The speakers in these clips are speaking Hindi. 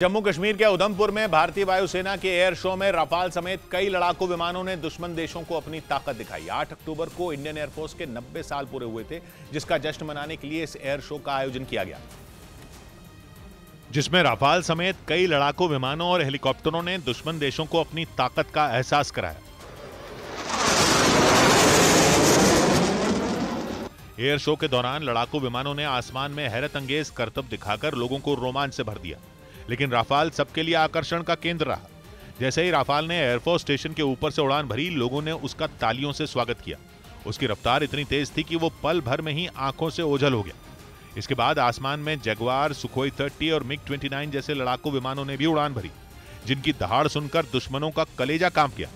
जम्मू कश्मीर के उधमपुर में भारतीय वायुसेना के एयर शो में राफाल समेत कई लड़ाकू विमानों ने दुश्मन देशों को अपनी ताकत दिखाई। 8 अक्टूबर को इंडियन एयरफोर्स के 90 साल पूरे हुए थे, जिसका जश्न मनाने के लिए इस एयर शो का आयोजन किया गया, जिसमें राफाल समेत कई लड़ाकू विमानों और हेलीकॉप्टरों ने दुश्मन देशों को अपनी ताकत का एहसास कराया। एयर शो के दौरान लड़ाकू विमानों ने आसमान में हैरत अंगेज करतब दिखाकर लोगों को रोमांच से भर दिया, लेकिन राफाल सबके लिए आकर्षण का केंद्र रहा। जैसे ही राफाल ने एयरफोर्स स्टेशन के ऊपर से उड़ान भरी, लोगों ने उसका तालियों से स्वागत किया। उसकी रफ्तार इतनी तेज थी कि वो पल भर में ही आंखों से ओझल हो गया। इसके बाद आसमान में जगुआर, सुखोई 30 और मिग 29 जैसे लड़ाकू विमानों ने भी उड़ान भरी, जिनकी दहाड़ सुनकर दुश्मनों का कलेजा कांप गया।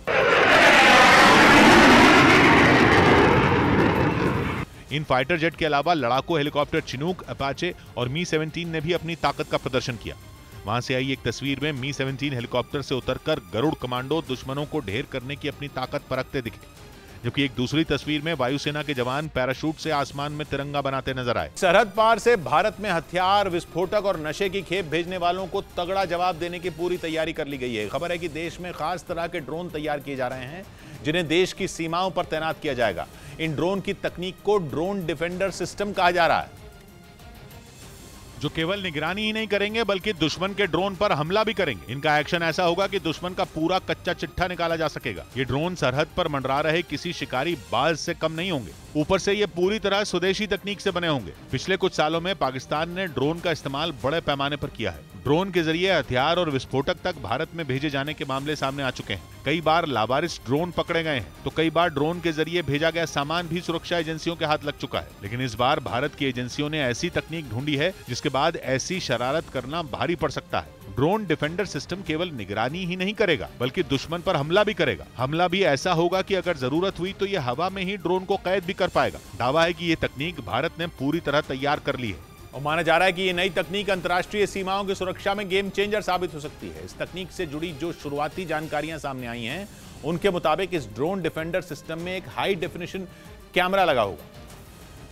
इन फाइटर जेट के अलावा लड़ाकू हेलीकॉप्टर चिनूक, अपाचे और मी-17 ने भी अपनी ताकत का प्रदर्शन किया। वहां से आई एक तस्वीर में मी-17 हेलीकॉप्टर से उतरकर गरुड़ कमांडो दुश्मनों को ढेर करने की अपनी ताकत परखते दिखे, जबकि एक दूसरी तस्वीर में वायुसेना के जवान पैराशूट से आसमान में तिरंगा बनाते नजर आए। सरहद पार से भारत में हथियार, विस्फोटक और नशे की खेप भेजने वालों को तगड़ा जवाब देने की पूरी तैयारी कर ली गई है। खबर है कि देश में खास तरह के ड्रोन तैयार किए जा रहे हैं, जिन्हें देश की सीमाओं पर तैनात किया जाएगा। इन ड्रोन की तकनीक को ड्रोन डिफेंडर सिस्टम कहा जा रहा है, जो केवल निगरानी ही नहीं करेंगे बल्कि दुश्मन के ड्रोन पर हमला भी करेंगे। इनका एक्शन ऐसा होगा कि दुश्मन का पूरा कच्चा चिट्ठा निकाला जा सकेगा। ये ड्रोन सरहद पर मंडरा रहे किसी शिकारी बाज से कम नहीं होंगे। ऊपर से ये पूरी तरह स्वदेशी तकनीक से बने होंगे। पिछले कुछ सालों में पाकिस्तान ने ड्रोन का इस्तेमाल बड़े पैमाने पर किया है। ड्रोन के जरिए हथियार और विस्फोटक तक भारत में भेजे जाने के मामले सामने आ चुके हैं। कई बार लावारिस ड्रोन पकड़े गए हैं, तो कई बार ड्रोन के जरिए भेजा गया सामान भी सुरक्षा एजेंसियों के हाथ लग चुका है। लेकिन इस बार भारत की एजेंसियों ने ऐसी तकनीक ढूंढी है जिसके बाद ऐसी शरारत करना भारी पड़ सकता है। ड्रोन डिफेंडर सिस्टम केवल निगरानी ही नहीं करेगा बल्कि दुश्मन पर हमला भी करेगा। हमला भी ऐसा होगा कि अगर जरूरत हुई तो यह हवा में ही ड्रोन को कैद भी कर पाएगा। दावा है कि ये तकनीक भारत ने पूरी तरह तैयार कर ली है और माना जा रहा है कि ये नई तकनीक अंतर्राष्ट्रीय सीमाओं की सुरक्षा में गेम चेंजर साबित हो सकती है। इस तकनीक से जुड़ी जो शुरुआती जानकारियां सामने आई हैं, उनके मुताबिक इस ड्रोन डिफेंडर सिस्टम में एक हाई डेफिनेशन कैमरा लगा होगा,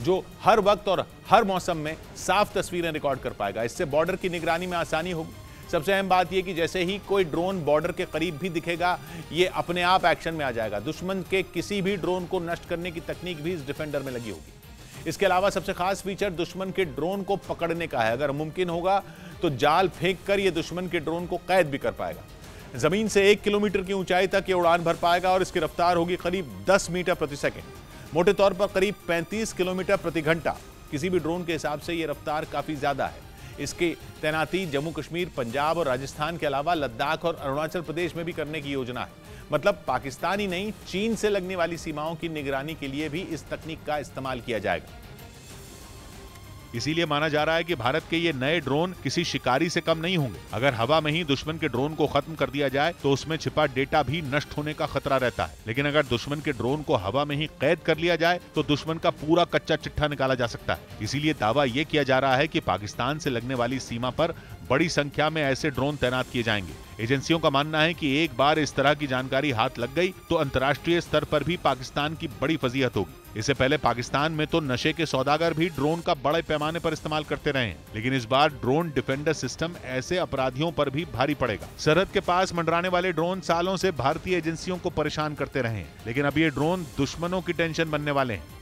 जो हर वक्त और हर मौसम में साफ तस्वीरें रिकॉर्ड कर पाएगा। इससे बॉर्डर की निगरानी में आसानी होगी। सबसे अहम बात यह कि जैसे ही कोई ड्रोन बॉर्डर के करीब भी दिखेगा, ये अपने आप एक्शन में आ जाएगा। दुश्मन के किसी भी ड्रोन को नष्ट करने की तकनीक भी इस डिफेंडर में लगी होगी। इसके अलावा सबसे खास फीचर दुश्मन के ड्रोन को पकड़ने का है। अगर मुमकिन होगा तो जाल फेंक कर यह दुश्मन के ड्रोन को कैद भी कर पाएगा। जमीन से 1 किलोमीटर की ऊंचाई तक ये उड़ान भर पाएगा और इसकी रफ्तार होगी करीब 10 मीटर प्रति सेकंड। मोटे तौर पर करीब 35 किलोमीटर प्रति घंटा। किसी भी ड्रोन के हिसाब से यह रफ्तार काफी ज्यादा है। इसकी तैनाती जम्मू कश्मीर, पंजाब और राजस्थान के अलावा लद्दाख और अरुणाचल प्रदेश में भी करने की योजना है। मतलब पाकिस्तान ही नहीं, चीन से लगने वाली सीमाओं की निगरानी के लिए भी इस तकनीक का इस्तेमाल किया जाएगा। इसीलिए माना जा रहा है कि भारत के ये नए ड्रोन किसी शिकारी से कम नहीं होंगे। अगर हवा में ही दुश्मन के ड्रोन को खत्म कर दिया जाए तो उसमें छिपा डेटा भी नष्ट होने का खतरा रहता है, लेकिन अगर दुश्मन के ड्रोन को हवा में ही कैद कर लिया जाए तो दुश्मन का पूरा कच्चा चिट्ठा निकाला जा सकता है। इसीलिए दावा यह किया जा रहा है कि पाकिस्तान से लगने वाली सीमा पर बड़ी संख्या में ऐसे ड्रोन तैनात किए जाएंगे। एजेंसियों का मानना है कि एक बार इस तरह की जानकारी हाथ लग गई तो अंतर्राष्ट्रीय स्तर पर भी पाकिस्तान की बड़ी फजीहत होगी। इससे पहले पाकिस्तान में तो नशे के सौदागर भी ड्रोन का बड़े पैमाने पर इस्तेमाल करते रहे हैं, लेकिन इस बार ड्रोन डिफेंडर सिस्टम ऐसे अपराधियों पर भी भारी पड़ेगा। सरहद के पास मंडराने वाले ड्रोन सालों से भारतीय एजेंसियों को परेशान करते रहे हैं, लेकिन अब ये ड्रोन दुश्मनों की टेंशन बनने वाले हैं।